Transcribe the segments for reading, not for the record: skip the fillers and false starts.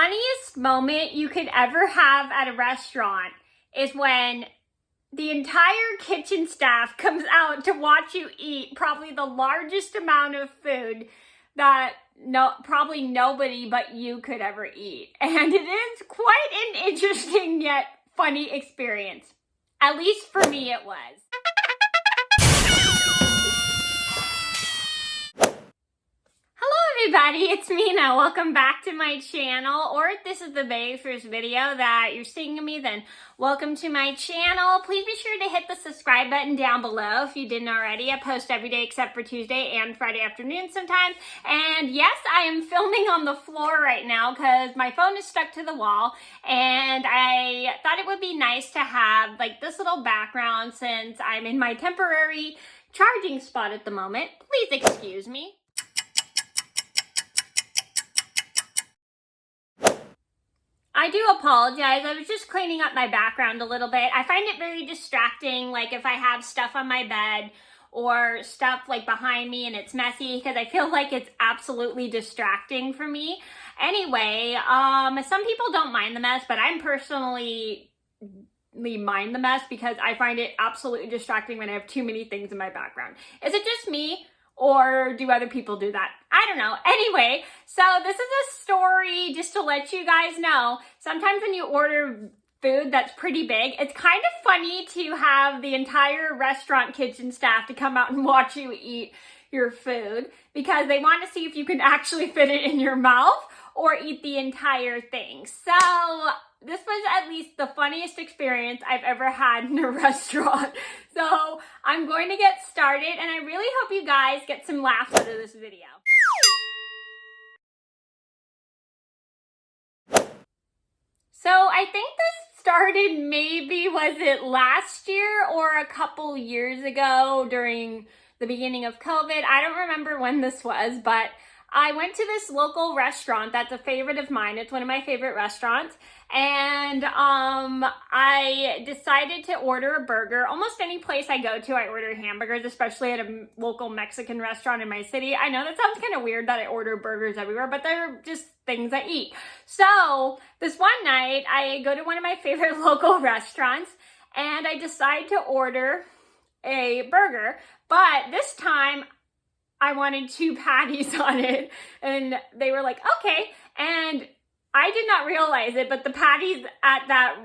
funniest moment you could ever have at a restaurant is when the entire kitchen staff comes out to watch you eat probably the largest amount of food that probably nobody but you could ever eat. And it is quite an interesting yet funny experience. At least for me it was. Everybody, it's Mena. Welcome back to my channel, or if this is the very first video that you're seeing of me, then welcome to my channel. Please be sure to hit the subscribe button down below if you didn't already. I post every day except for Tuesday and Friday afternoon sometimes. And yes, I am filming on the floor right now because my phone is stuck to the wall, and I thought it would be nice to have like this little background since I'm in my temporary charging spot at the moment. Please excuse me. I do apologize. I was just cleaning up my background a little bit. I find it very distracting, like if I have stuff on my bed or stuff like behind me and it's messy, because I feel like it's absolutely distracting for me. Anyway, some people don't mind the mess, but I'm personally mind the mess because I find it absolutely distracting when I have too many things in my background. Is it just me? Or do other people do that? I don't know. Anyway, so this is a story just to let you guys know. Sometimes when you order food that's pretty big, it's kind of funny to have the entire restaurant kitchen staff to come out and watch you eat your food because they want to see if you can actually fit it in your mouth or eat the entire thing. So this was at least the funniest experience I've ever had in a restaurant. So I'm going to get started, and I really hope you guys get some laughs out of this video. So I think this started maybe, was it last year or a couple years ago during the beginning of COVID? I don't remember when this was, but I went to this local restaurant that's a favorite of mine. It's one of my favorite restaurants. And I decided to order a burger. Almost any place I go to, I order hamburgers, especially at a local Mexican restaurant in my city. I know that sounds kind of weird that I order burgers everywhere, but they're just things I eat. So this one night, I go to one of my favorite local restaurants, and I decide to order a burger. But this time, I wanted 2 patties on it, and they were like, okay. And I did not realize it, but the patties at that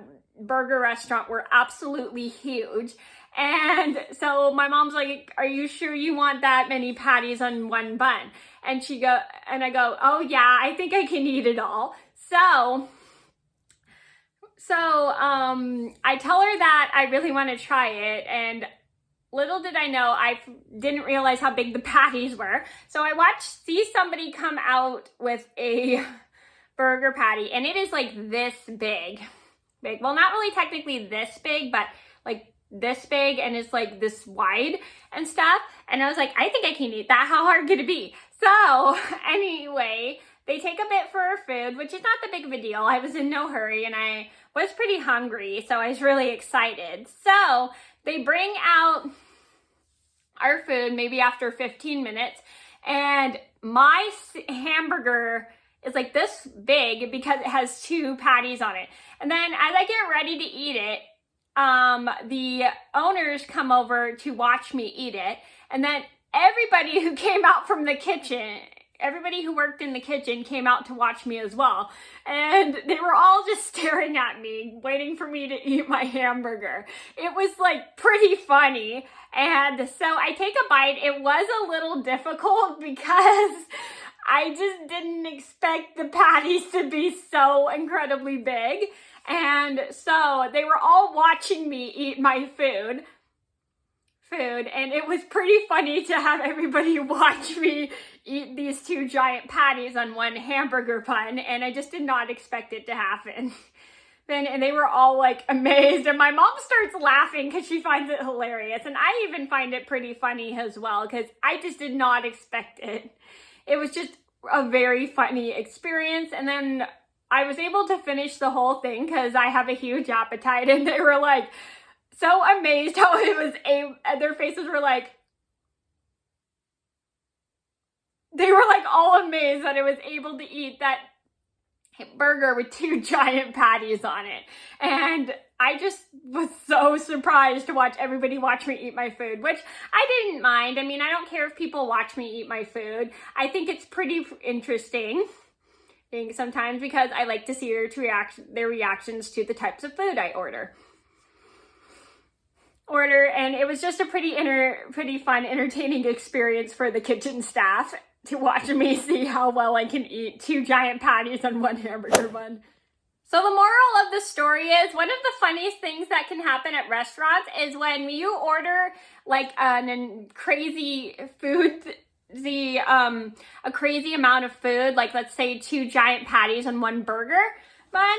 burger restaurant were absolutely huge. And so my mom's like, are you sure you want that many patties on one bun? And I go, oh yeah, I think I can eat it all. So I tell her that I really want to try it, and little did I know, I didn't realize how big the patties were. So I see somebody come out with a burger patty, and it is like this big. Well, not really technically this big, but like this big, and it's like this wide and stuff. And I was like, I think I can eat that. How hard could it be? So anyway, they take a bit for our food, which is not that big of a deal. I was in no hurry, and I was pretty hungry, so I was really excited. So they bring out our food maybe after 15 minutes, and my hamburger is like this big because it has 2 patties on it. And then as I get ready to eat it, the owners come over to watch me eat it, and then everybody who came out from the kitchen, everybody who worked in the kitchen came out to watch me as well. And they were all just staring at me, waiting for me to eat my hamburger. It was like pretty funny. And so I take a bite. It was a little difficult because I just didn't expect the patties to be so incredibly big. And so they were all watching me eat my food, and it was pretty funny to have everybody watch me eat these 2 giant patties on one hamburger bun, and I just did not expect it to happen. And they were all like amazed, and my mom starts laughing because she finds it hilarious, and I even find it pretty funny as well because I just did not expect it. It was just a very funny experience, and then I was able to finish the whole thing because I have a huge appetite, and they were like so amazed how it was their faces were like, they were like all amazed that I was able to eat that burger with 2 giant patties on it. And I just was so surprised to watch everybody watch me eat my food, which I didn't mind. I mean, I don't care if people watch me eat my food. I think it's pretty interesting sometimes because I like to see their reactions to the types of food I order. And it was just a pretty fun, entertaining experience for the kitchen staff to watch me see how well I can eat 2 giant patties on 1 hamburger bun. So the moral of the story is, one of the funniest things that can happen at restaurants is when you order like a crazy amount of food, like let's say 2 giant patties on 1 burger bun.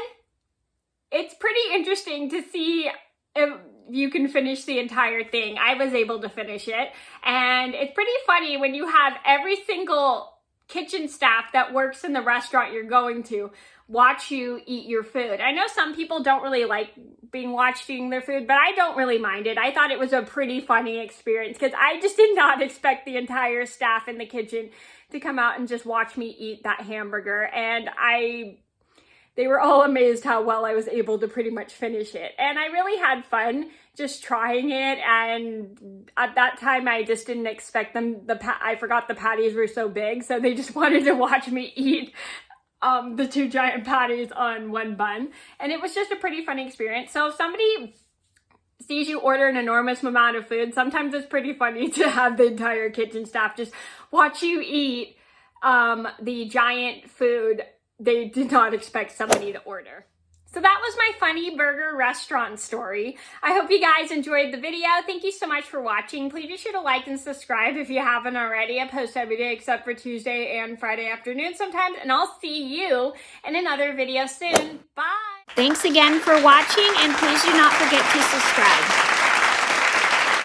It's pretty interesting to see if you can finish the entire thing. I was able to finish it. And it's pretty funny when you have every single kitchen staff that works in the restaurant you're going to watch you eat your food. I know some people don't really like being watched eating their food, but I don't really mind it. I thought it was a pretty funny experience because I just did not expect the entire staff in the kitchen to come out and just watch me eat that hamburger. And they were all amazed how well I was able to pretty much finish it. And I really had fun just trying it. And at that time, I just didn't expect them. I forgot the patties were so big. So they just wanted to watch me eat the 2 giant patties on 1 bun. And it was just a pretty funny experience. So if somebody sees you order an enormous amount of food, sometimes it's pretty funny to have the entire kitchen staff just watch you eat the giant food they did not expect somebody to order. So that was my funny burger restaurant story. I hope you guys enjoyed the video. Thank you so much for watching. Please be sure to like and subscribe if you haven't already. I post every day except for Tuesday and Friday afternoon sometimes, and I'll see you in another video soon. Bye! Thanks again for watching, and please do not forget to subscribe.